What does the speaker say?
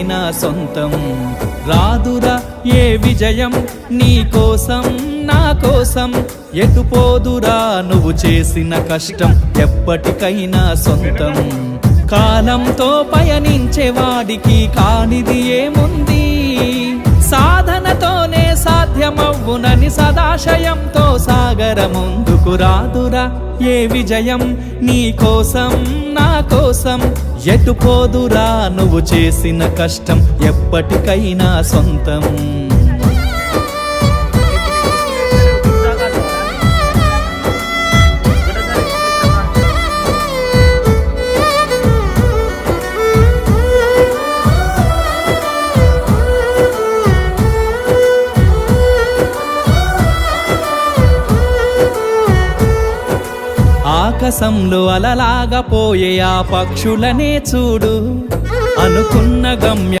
నా సొంతం రాదురా ఏ విజయం నీ కోసం నా కోసం ఎటుపోదురా నువ్వు చేసిన కష్టం ఎప్పటికైనా సొంతం కాలంతో పయనించేవాడికి కానిది ఏముంది సాధనతోనే సాధ్యమవ్వునని సదాశయంతో సాగర ముందుకు రాదురా ఏ విజయం నీ కోసం నా కోసం ఎటుపోదురా నువ్వు చేసిన కష్టం ఎప్పటికైనా సొంతం ఆకాశంలో అలలాగా పోయే ఆ పక్షులనే చూడు అనుకున్న గమ్యం